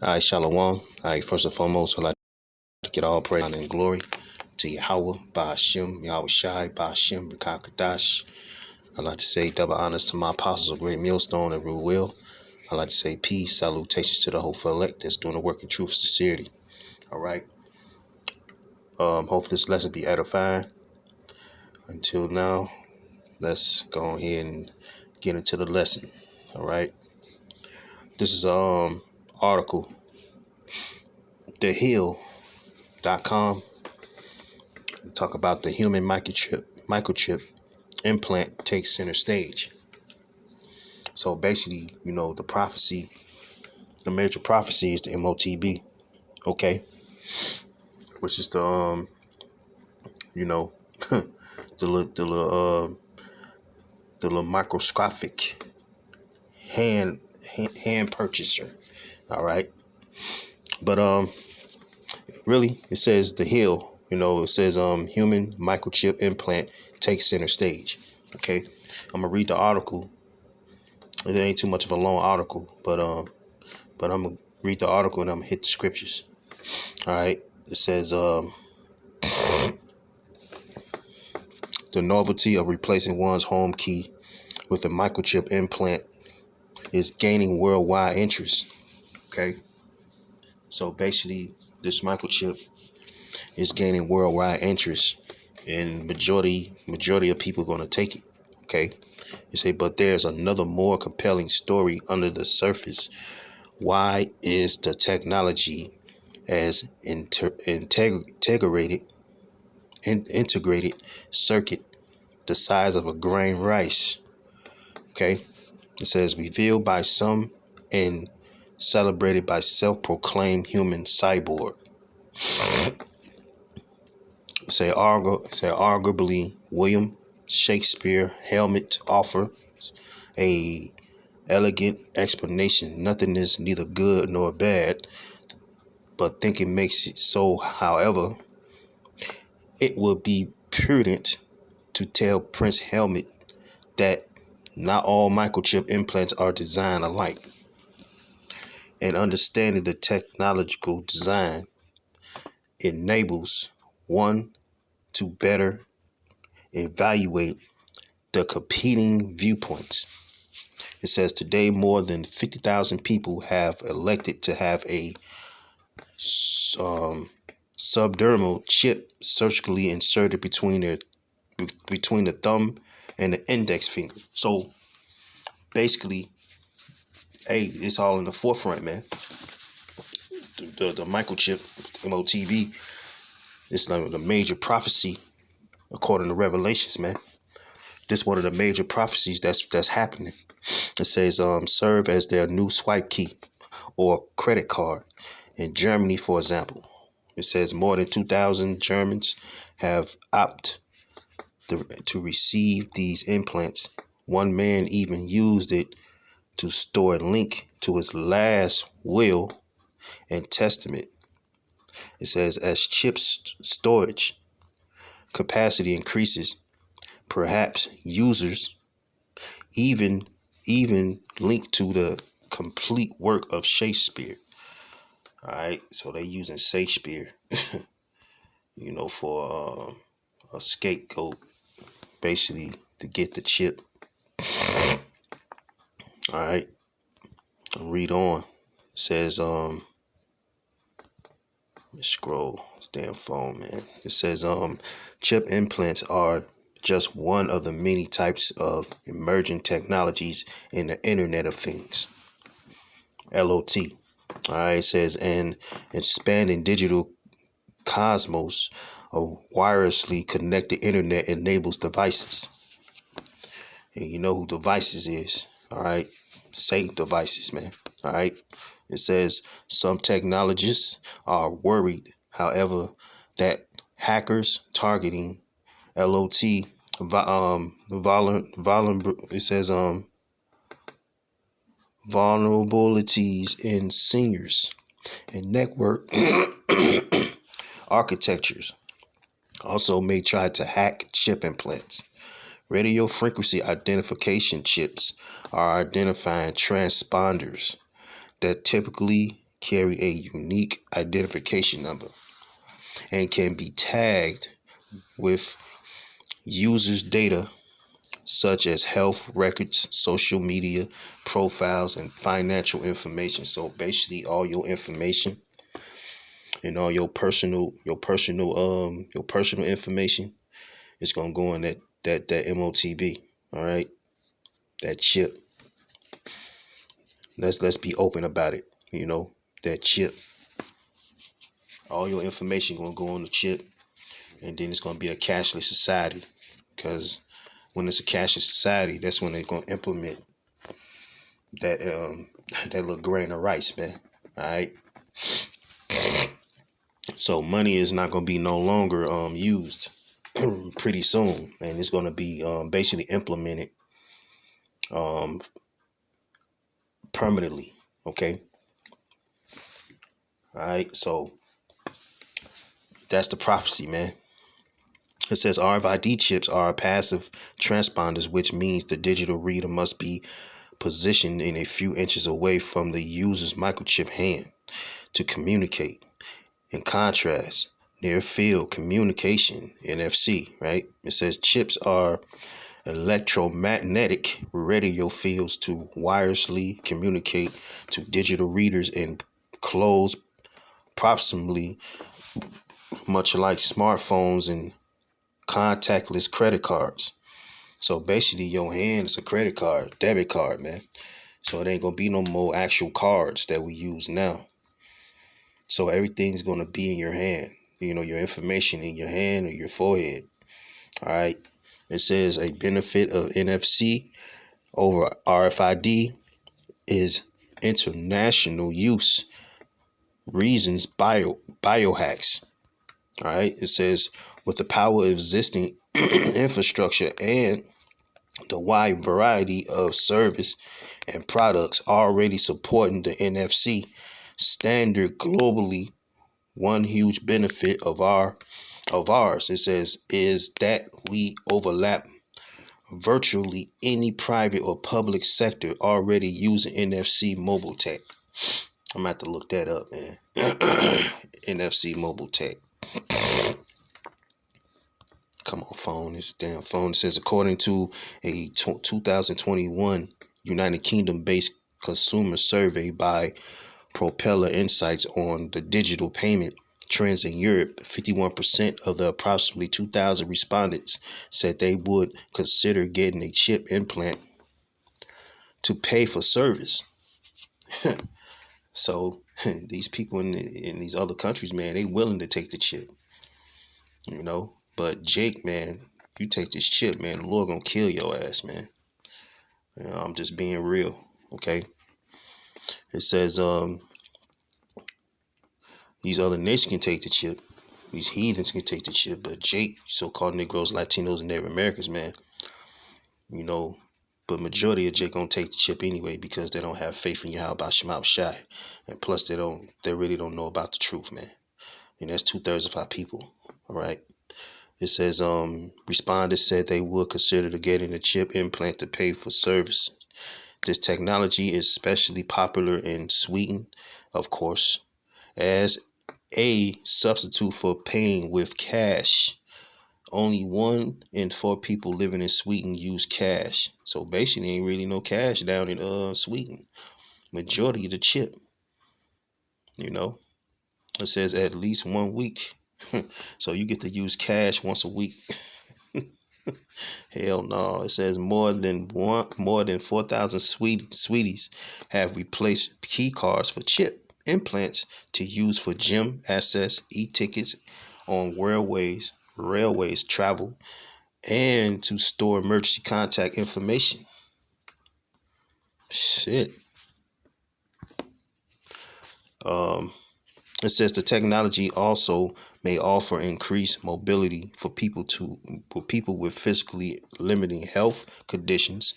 All right, Shalom. All right, first and foremost, I'd like to get all praise and glory to Yahweh, Ba'ashem, Yahweh Shai, Ba'ashem, Kadash. I'd like to say double honors to my apostles of Great Millstone and Rule Will. I'd like to say peace, salutations to the hopeful elect that's doing the work in truth, sincerity. All right. Hope this lesson be edifying. Until now, let's go ahead and get into the lesson. All right. This is article, thehill.com. Talk about the human microchip implant takes center stage. So basically, the prophecy, the major prophecy is the MOTB, okay, which is the the little microscopic hand purchaser. All right, but really, it says the Hill. It says human microchip implant takes center stage. Okay, I'm gonna read the article. It ain't too much of a long article, but I'm gonna read the article and I'm gonna hit the scriptures. All right, it says the novelty of replacing one's home key with a microchip implant is gaining worldwide interest. Okay, so basically, this microchip is gaining worldwide interest, and majority of people are going to take it. Okay, you say, but there's another more compelling story under the surface. Why is the technology as integrated circuit the size of a grain of rice? Okay, it says revealed by some and celebrated by self-proclaimed human cyborg. Arguably William Shakespeare helmet offers a elegant explanation. Nothing is neither good nor bad, but thinking makes it so. However, it would be prudent to tell Prince Helmet that not all microchip implants are designed alike, and understanding the technological design enables one to better evaluate the competing viewpoints. It says today more than 50,000 people have elected to have a subdermal chip surgically inserted between the thumb and the index finger. So basically, hey, it's all in the forefront, man. The microchip, MOTB, it's like the major prophecy according to Revelations, man. This is one of the major prophecies that's happening. It says serve as their new swipe key or credit card. In Germany, for example, it says more than 2,000 Germans have opted to receive these implants. One man even used it to store a link to his last will and testament. It says as chip storage capacity increases, perhaps users even link to the complete work of Shakespeare. All right, so they using Shakespeare, for a scapegoat, basically to get the chip. All right, read on. It says let's scroll this damn phone, man. It says chip implants are just one of the many types of emerging technologies in the Internet of Things. LOT. All right, it says an expanding digital cosmos, a wirelessly connected internet enables devices. And you know who devices is, all right? Satan devices, man. All right. It says some technologists are worried, however, that hackers targeting LOT it says vulnerabilities in seniors and network architectures also may try to hack chip implants. Radio frequency identification chips are identifying transponders that typically carry a unique identification number and can be tagged with users' data such as health records, social media profiles, and financial information. So basically all your information and all your personal information is gonna go in that MOTB. All right. That chip. Let's be open about it. That chip. All your information gonna go on the chip, and then it's gonna be a cashless society. Because when it's a cashless society, that's when they're gonna implement that that little grain of rice, man. All right. So money is not gonna be no longer used pretty soon, and it's gonna be basically implemented um permanently. Okay. All right. So that's the prophecy, man. It says RFID chips are passive transponders, which means the digital reader must be positioned in a few inches away from the user's microchip hand to communicate. In contrast, near field communication, NFC, right? It says chips are electromagnetic radio fields to wirelessly communicate to digital readers in close proximity, much like smartphones and contactless credit cards. So basically, your hand is a credit card, debit card, man. So it ain't gonna be no more actual cards that we use now. So everything's gonna be in your hand. Your information in your hand or your forehead. All right. It says a benefit of NFC over RFID is international use reasons biohacks. All right. It says with the power of existing infrastructure and the wide variety of service and products already supporting the NFC standard globally, one huge benefit of ours, it says, is that we overlap virtually any private or public sector already using NFC mobile tech. I'm gonna have to look that up, man. NFC mobile tech. Come on, phone. This damn phone. It says, according to a 2021 United Kingdom-based consumer survey by Propeller Insights on the digital payment trends in Europe, 51% of the approximately 2,000 respondents said they would consider getting a chip implant to pay for service. So these people in these other countries, man, they willing to take the chip, But Jake, man, you take this chip, man, the Lord gonna kill your ass, man. I'm just being real, okay? It says these other nations can take the chip. These heathens can take the chip, but Jake, so-called Negroes, Latinos, and Native Americans, man, but majority of Jake gonna take the chip anyway because they don't have faith in Yahweh Shema Shai, and plus they really don't know about the truth, man. And that's 2/3 of our people. All right. It says respondents said they would consider getting a chip implant to pay for service. This technology is especially popular in Sweden, of course, as a substitute for paying with cash. Only 1 in 4 people living in Sweden use cash. So basically ain't really no cash down in Sweden. Majority of the chip, It says at least 1 week. So you get to use cash once a week. Hell no. It says more than 4,000 Swedes have replaced key cards for chip implants to use for gym access, e-tickets on railways travel, and to store emergency contact information. Shit. It says the technology also may offer increased mobility for people with physically limiting health conditions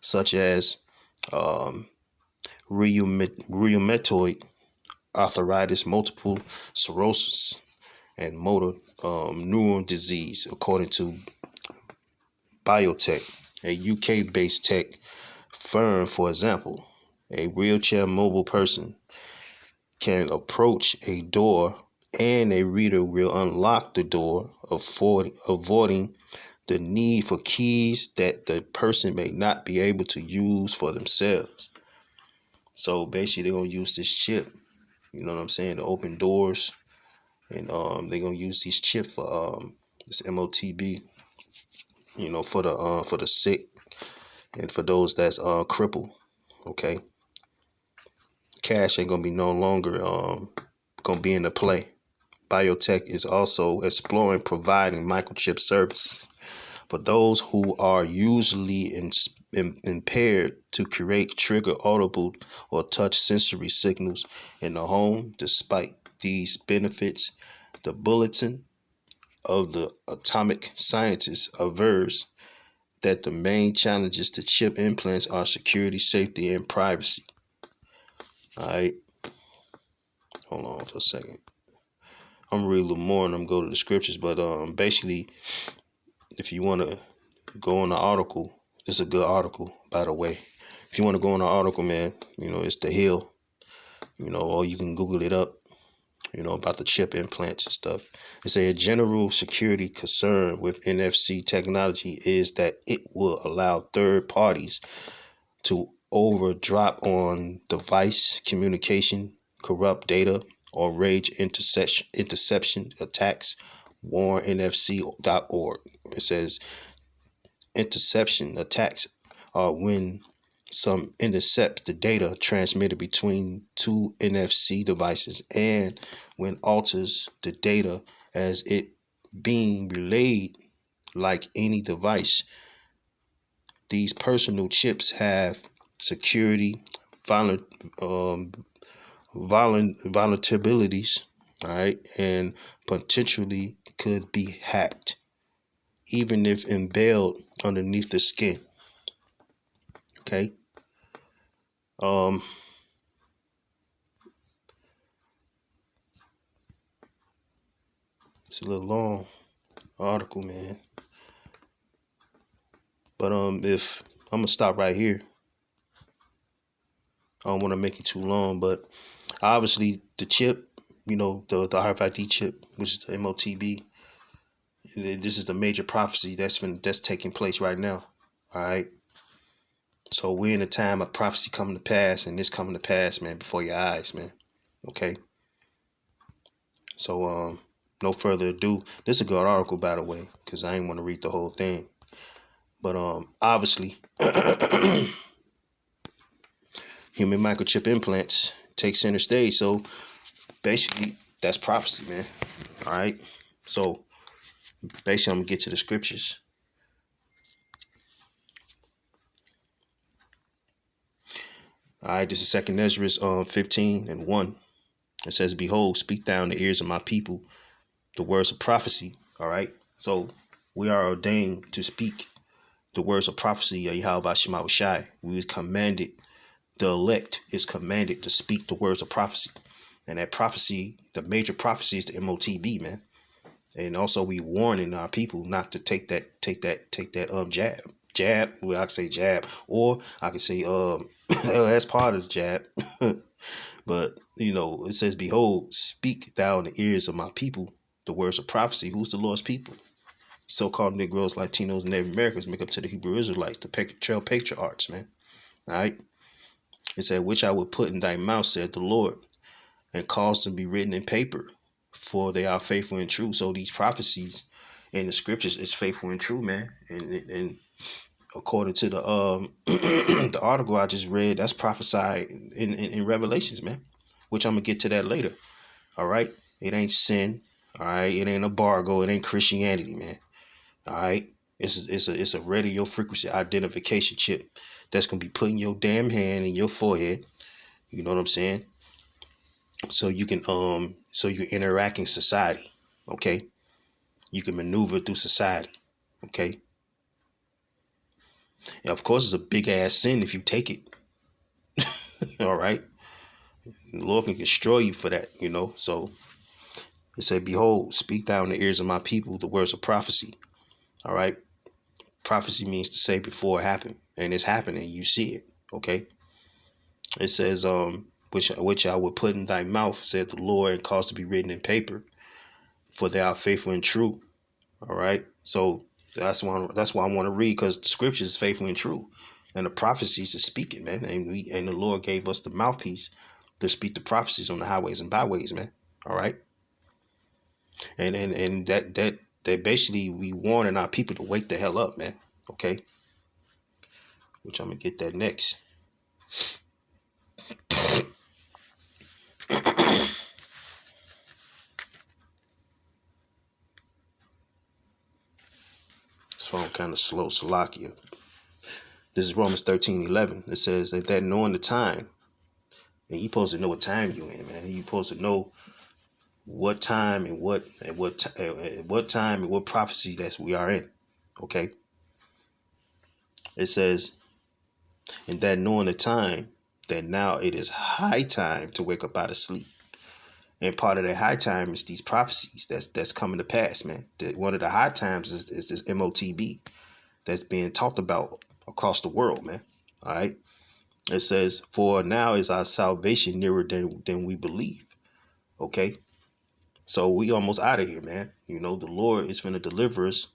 such as rheumatoid arthritis, multiple sclerosis, and motor neuron disease, according to Biotech, a UK-based tech firm. For example, a wheelchair mobile person can approach a door and a reader will unlock the door, avoiding the need for keys that the person may not be able to use for themselves. So basically, they're gonna use this chip, you know what I'm saying, to open doors, and they're gonna use these chips for this MOTB, for the sick and for those that's crippled. Okay, cash ain't gonna be no longer gonna be in the play. Biotech is also exploring providing microchip services for those who are usually impaired to create trigger audible or touch sensory signals in the home. Despite these benefits, the Bulletin of the Atomic Scientists avers that the main challenges to chip implants are security, safety, and privacy. All right, hold on for a second. I'm gonna read a little more and I'm gonna go to the scriptures, but basically, if you want to go on the article, it's a good article, by the way. If you want to go on the article, man, it's The Hill, or you can Google it up, about the chip implants and stuff. It's a general security concern with NFC technology is that it will allow third parties to overdrop on device communication, corrupt data, or rage interception attacks. WarnNFC.org. It says interception attacks are when some intercepts the data transmitted between two NFC devices and when alters the data as it being relayed like any device. These personal chips have security vulnerabilities, all right, and potentially could be hacked, even if embedded underneath the skin. Okay. It's a little long article, man. But if I'm gonna stop right here. I don't want to make it too long, but obviously the chip, the RFID chip, which is the MOTB, this is the major prophecy that's taking place right now. All right. So we're in a time of prophecy coming to pass, and this coming to pass, man, before your eyes, man. Okay. So no further ado. This is a good article, by the way, because I ain't want to read the whole thing. But obviously, human microchip implants take center stage. So basically, that's prophecy, man. All right. So basically, I'm gonna get to the scriptures. All right, this is 2nd Ezra 15:1. It says, "Behold, speak thou in the ears of my people the words of prophecy." All right. So we are ordained to speak the words of prophecy. Yahweh Shema Shai. We was commanded. The elect is commanded to speak the words of prophecy, and that prophecy, the major prophecy, is the MOTB, man. And also, we warning our people not to take that jab. Well, I can say jab, or I can say that's part of the jab. But it says, "Behold, speak thou in the ears of my people the words of prophecy." Who's the Lord's people? So-called Negroes, Latinos, and Native Americans make up to the Hebrew Israelites, the trail patriarchs, man. All right. It said, "Which I will put in thy mouth," said the Lord, "and cause them to be written in paper, for they are faithful and true." So these prophecies in the scriptures is faithful and true, man. And according to the the article I just read, that's prophesied in Revelations, man. Which I'm gonna get to that later. All right, it ain't sin. All right, it ain't embargo. It ain't Christianity, man. All right, it's a radio frequency identification chip that's gonna be put in your damn hand in your forehead. You know what I'm saying? So you can interact in society. Okay, you can maneuver through society. Okay, and of course, it's a big ass sin if you take it. All right, the Lord can destroy you for that. So it said, "Behold, speak thou in the ears of my people the words of prophecy." All right, prophecy means to say before it happened, and it's happening. You see it. Okay, it says which I will put in thy mouth, said the Lord, and cause to be written in paper, for they are faithful and true. All right. So that's why I want to read, because the scripture is faithful and true. And the prophecies is speaking, man. And the Lord gave us the mouthpiece to speak the prophecies on the highways and byways, man. All right. And that basically we warning our people to wake the hell up, man. Okay. Which I'm gonna get that next. This phone kind of slow, Salakia. This is Romans 13:11. It says that knowing the time, and you supposed to know what time you in, man. You supposed to know what time and what time and what prophecy that we are in. Okay. It says, and that knowing the time, that now it is high time to wake up out of sleep. And part of that high time is these prophecies that's coming to pass, man. One of the high times is this MOTB that's being talked about across the world, man. All right. It says, for now is our salvation nearer than we believe. Okay. So we almost out of here, man. You know, the Lord is going to deliver us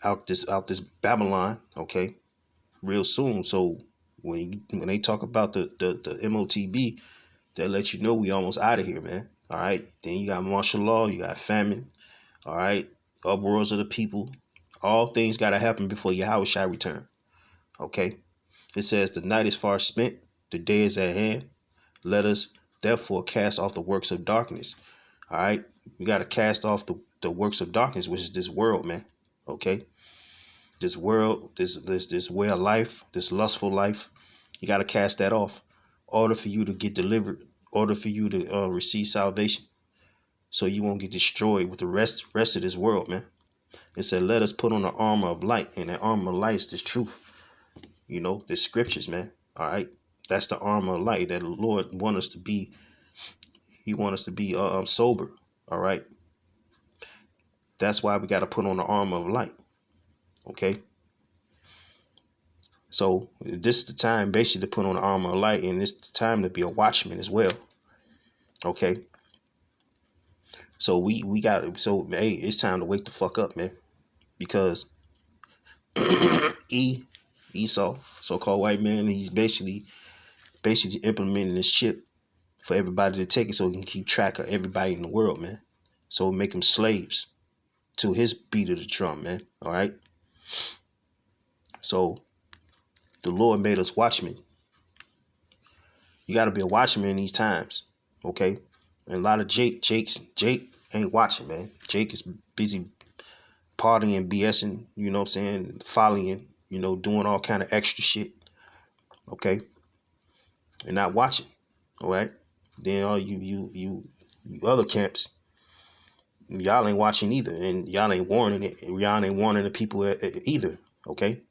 out this Babylon, okay, real soon. So when they talk about the MOTB, they let you know we almost out of here, man. All right. Then you got martial law, you got famine. All right. Upworlds of the people. All things got to happen before Yahweh shall return. Okay. It says the night is far spent, the day is at hand. Let us therefore cast off the works of darkness. All right. We got to cast off the works of darkness, which is this world, man. Okay. This world, this way of life, this lustful life, you got to cast that off. Order for you to get delivered, order for you to receive salvation, so you won't get destroyed with the rest of this world, man. It said, let us put on the armor of light, and that armor of light is this truth. You know, the scriptures, man. All right. That's the armor of light that the Lord want us to be. He want us to be sober. All right. That's why we got to put on the armor of light. Okay. So this is the time basically to put on the armor of light, and it's the time to be a watchman as well. Okay. So we got, so hey, it's time to wake the fuck up, man. Because Esau, so-called white man, he's basically implementing this chip for everybody to take it, so he can keep track of everybody in the world, man. So make them slaves to his beat of the drum, man. All right. So the Lord made us watchmen. You got to be a watchman in these times, okay? And a lot of Jake ain't watching, man. Jake is busy partying, BSing, you know what I'm saying, following, you know, doing all kind of extra shit, okay? And not watching, all right? Then all you other camps, y'all ain't watching either, and y'all ain't warning it. Y'all ain't warning the people either, okay?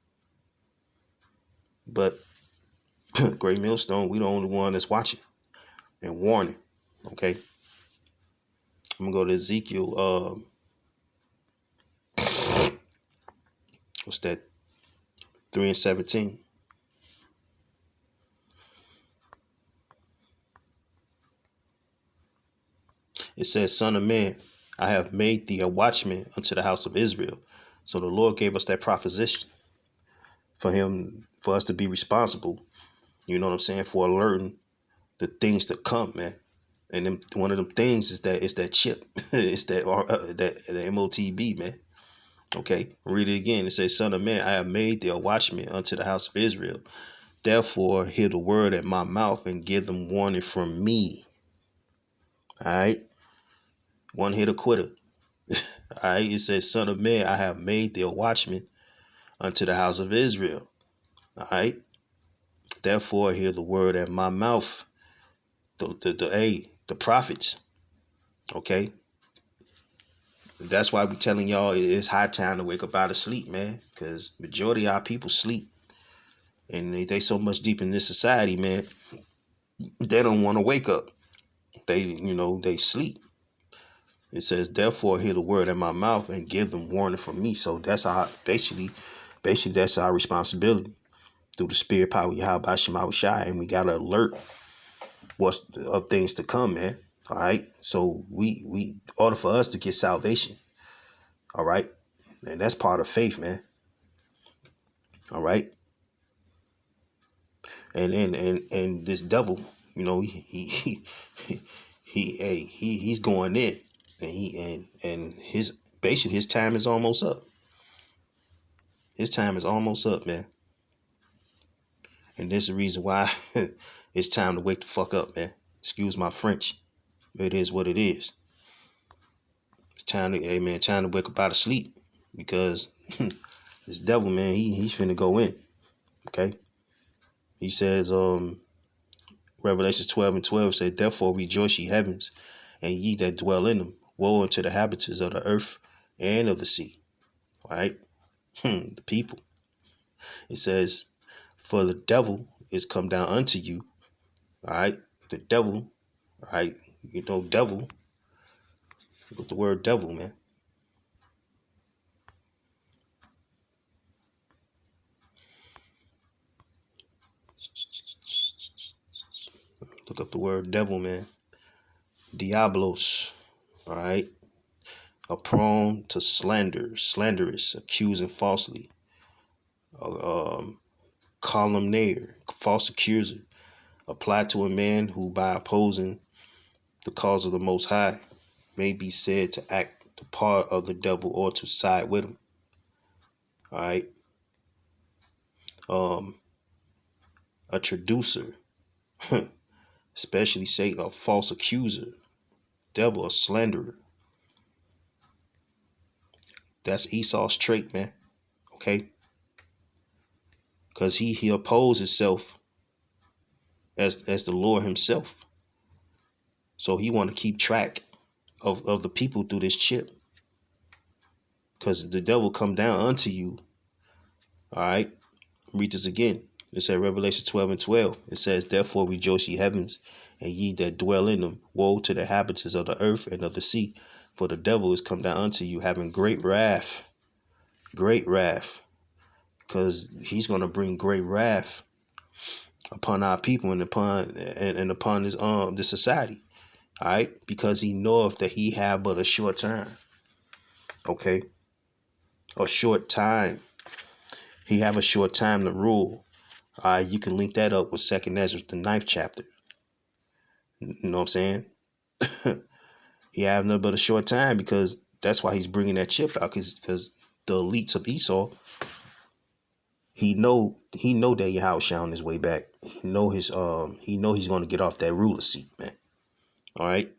But Great Millstone, we the only one that's watching and warning, okay? I'm gonna go to Ezekiel. What's that? 3:17. It says, "Son of man, I have made thee a watchman unto the house of Israel." So the Lord gave us that proposition for us to be responsible. You know what I'm saying, for alerting the things to come, man. And then one of them things is that chip. It's that the MOTB, man. Okay, read it again. It says, "Son of man, I have made thee a watchman unto the house of Israel. Therefore, hear the word at my mouth and give them warning from me." All right, one hit a quitter. All right, it says, "Son of man, I have made thee a watchman unto the house of Israel." All right, therefore, hear the word at my mouth. The prophets. Okay. That's why we're telling y'all it's high time to wake up out of sleep, man. Because majority of our people sleep. And they so much deep in this society, man, they don't want to wake up. They sleep. It says, therefore, hear the word in my mouth and give them warning from me. So that's our basically that's our responsibility through the spirit power of Yahweh Shai. And we gotta alert what's of things to come, man. All right. So we in order for us to get salvation, all right, and that's part of faith, man. All right. And this devil, he's going in, and his basically his time is almost up. His time is almost up, man. And this is the reason why it's time to wake the fuck up, man. Excuse my French. It is what it is. It's time to, hey man, time to wake up out of sleep, because this devil, man, he's finna go in. Okay. He says, Revelations 12:12 said, "Therefore rejoice, ye heavens, and ye that dwell in them. Woe unto the habitants of the earth and of the sea." All right. The people. It says, "For the devil is come down unto you." All right. The devil. All right. Devil. Look at the word devil, man. Look up the word devil, man. Diablos. All right. Are prone to slander, slanderous, accusing falsely. Calumniator, false accuser, applied to a man who, by opposing the cause of the Most High, may be said to act the part of the devil or to side with him. All right. A traducer, especially say a false accuser, devil, a slanderer. That's Esau's trait, man. Okay. Because he opposed himself as the Lord himself. So he want to keep track of the people through this chip. Because the devil come down unto you. All right. Read this again. It said Revelation 12:12. It says, "Therefore rejoice, ye heavens, and ye that dwell in them. Woe to the inhabitants of the earth and of the sea, for the devil is come down unto you, having great wrath." Great wrath. Because he's going to bring great wrath upon our people and upon his the society. All right. Because he knoweth that he have but a short time. Okay. A short time. He have a short time to rule. All right, you can link that up with 2nd Ezra, the 9th chapter. You know what I'm saying? He have nothing but a short time, because that's why he's bringing that chip out, because the elites of Esau, he know that Yahushua on his way back. He know he's going to get off that ruler seat, man. All right.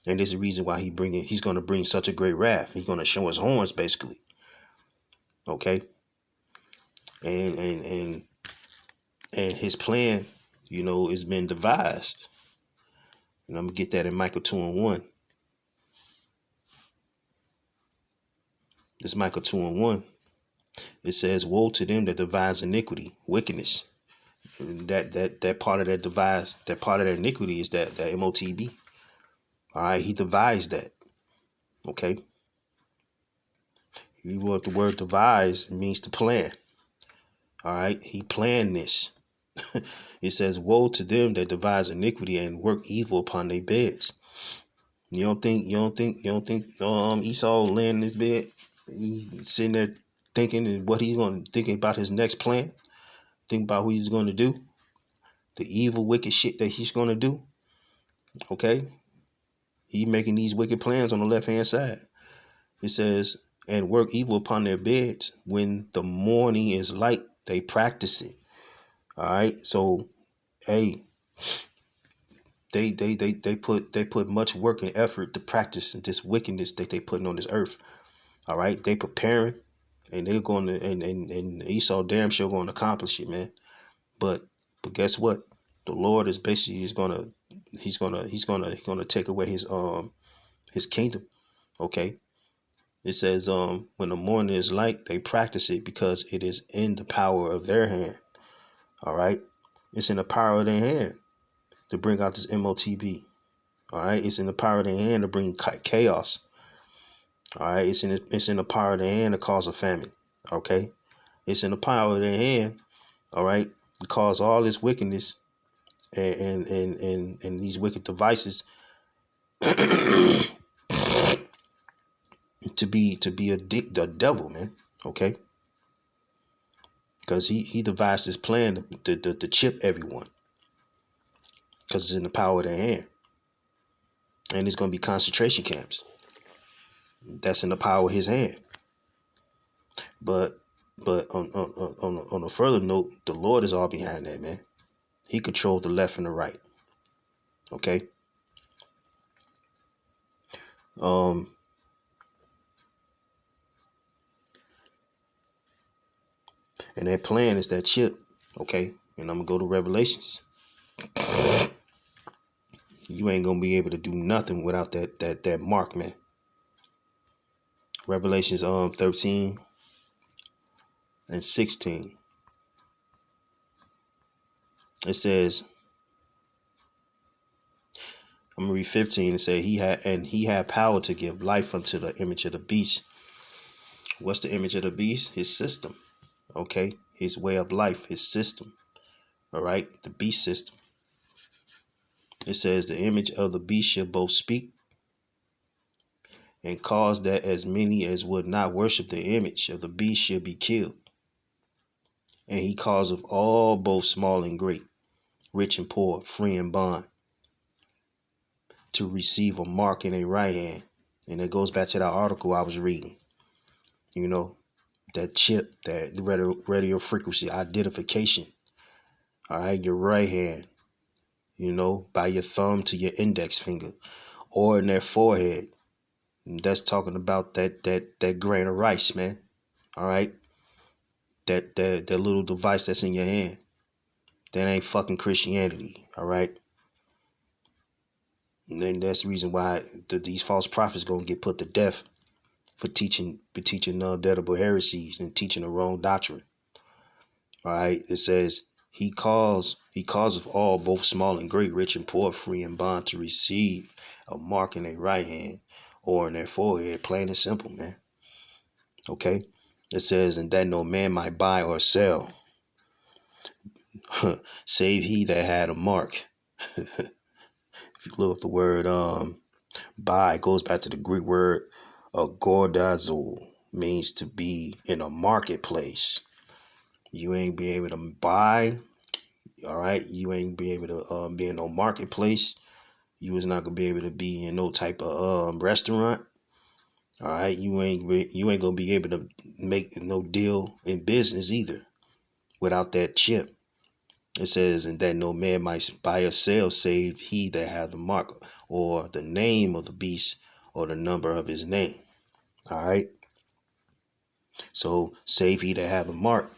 And there's a reason why he's going to bring such a great wrath. He's going to show his horns, basically. Okay. And his plan, has been devised. And I'm going to get that in Micah 2:1. This Micah 2:1. It says, "Woe to them that devise iniquity, wickedness." And that part of that iniquity is that MOTB. All right, he devised that. Okay. You want the word devise, it means to plan. All right, he planned this. It says, "Woe to them that devise iniquity and work evil upon their beds." You don't think Esau laying in his bed, he sitting there thinking and thinking about his next plan, think about what he's going to do, the evil, wicked shit that he's going to do. Okay, he making these wicked plans on the left hand side. It says, "And work evil upon their beds. When the morning is light, they practice it." All right, so hey, they put much work and effort to practice this wickedness that they putting on this earth. All right, they preparing, and they're going to and Esau damn sure going to accomplish it, man. But guess what? The Lord is basically he's gonna take away his kingdom. Okay. It says when the morning is light, they practice it, because it is in the power of their hand. All right, it's in the power of their hand to bring out this MOTB. All right, it's in the power of their hand to bring chaos. All right, it's in the power of their hand to cause a famine. Okay, it's in the power of their hand. All right, to cause all this wickedness and these wicked devices to be the devil, man. Okay, because he devised this plan to chip everyone because it's in the power of their hand, and it's going to be concentration camps. That's in the power of his hand. But on a further note, the Lord is all behind that, man. He controlled the left and the right. Okay. Um, and that plan is that chip. Okay. And I'm gonna go to Revelations. You ain't gonna be able to do nothing without that mark, man. Revelations 13 and 16. It says, I'm gonna read 15 and say he had power to give life unto the image of the beast. What's the image of the beast? His system. Okay, his way of life, his system. All right, the beast system. It says the image of the beast shall both speak and cause that as many as would not worship the image of the beast shall be killed. And he causeth all, both small and great, rich and poor, free and bond, to receive a mark in their right hand. And it goes back to that article I was reading. You know, that chip, that radio frequency identification. All right, your right hand, you know, by your thumb to your index finger, or in their forehead. And that's talking about that grain of rice, man. All right, that little device that's in your hand. That ain't fucking Christianity. All right. And then that's the reason why these false prophets gonna get put to death for teaching undeadable heresies and teaching the wrong doctrine. All right. It says he causeth all, both small and great, rich and poor, free and bond, to receive a mark in their right hand or in their forehead, plain and simple, man. Okay. It says, and that no man might buy or sell, save he that had a mark. If you look up the word buy, it goes back to the Greek word agorazo, means to be in a marketplace. You ain't be able to buy, all right? You ain't be able to be in no marketplace. You was not gonna be able to be in no type of restaurant. All right, you ain't gonna be able to make no deal in business either without that chip. It says, and that no man might buy or sell save he that hath the mark or the name of the beast or the number of his name. All right. So save he that have the mark.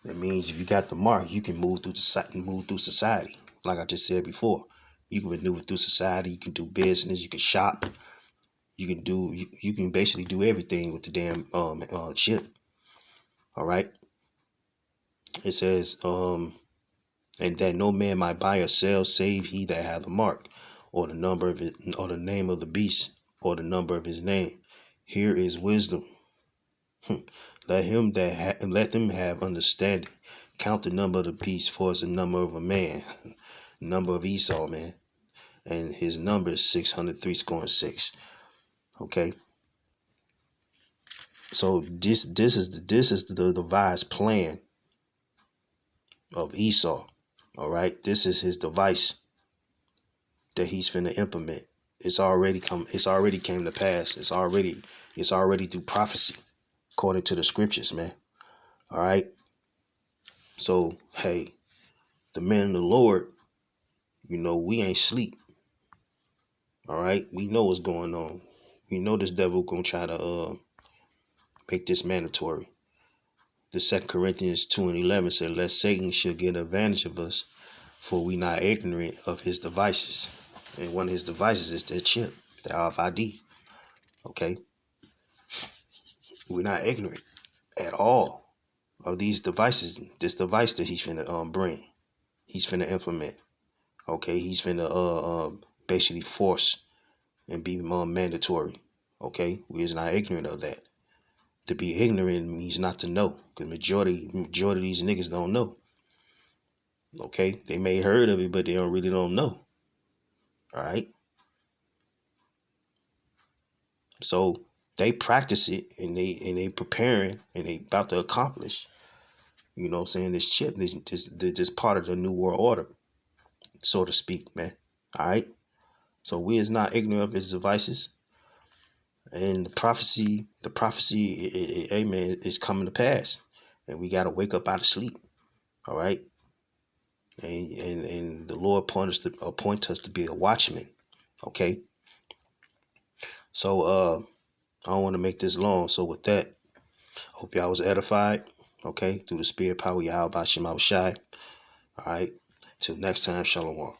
That means if you got the mark, you can move through society. Like I just said before, you can maneuver through society. You can do business. You can shop. You can basically do everything with the damn chip. All right. It says and that no man might buy or sell save he that hath the mark, or the number of it, or the name of the beast, or the number of his name. Here is wisdom. Let them have understanding. Count the number of the beast, for it's the number of a man, number of Esau, man, and his number is 603 scoring 6. Okay, so this is the devised plan of Esau. All right, this is his device that he's finna implement. It's already came to pass. It's already through prophecy, according to the scriptures, man. All right. So hey, the men of the Lord, you know, we ain't sleep. All right, we know what's going on. We know this devil gonna try to make this mandatory. The 2 Corinthians 2:11 said, "Lest Satan should get advantage of us, for we not ignorant of his devices." And one of his devices is that chip, the RFID. Okay, we're not ignorant at all of these devices. This device that he's finna bring, he's finna implement. Okay, he's finna basically force and be mandatory. Okay, we is not ignorant of that. To be ignorant means not to know, because majority of these niggas don't know. Okay, they may heard of it, but they don't know. All right, so they practice it and they preparing and they about to accomplish. You know what I'm saying? This chip, this part of the new world order, so to speak, man. All right. So we is not ignorant of his devices, and the prophecy, amen, is coming to pass, and we got to wake up out of sleep. All right, and the Lord appoint us to be a watchman. Okay, so I don't want to make this long. So with that, hope y'all was edified. Okay, through the spirit power, Yahweh Bashim Shai. All right, till next time, Shalom.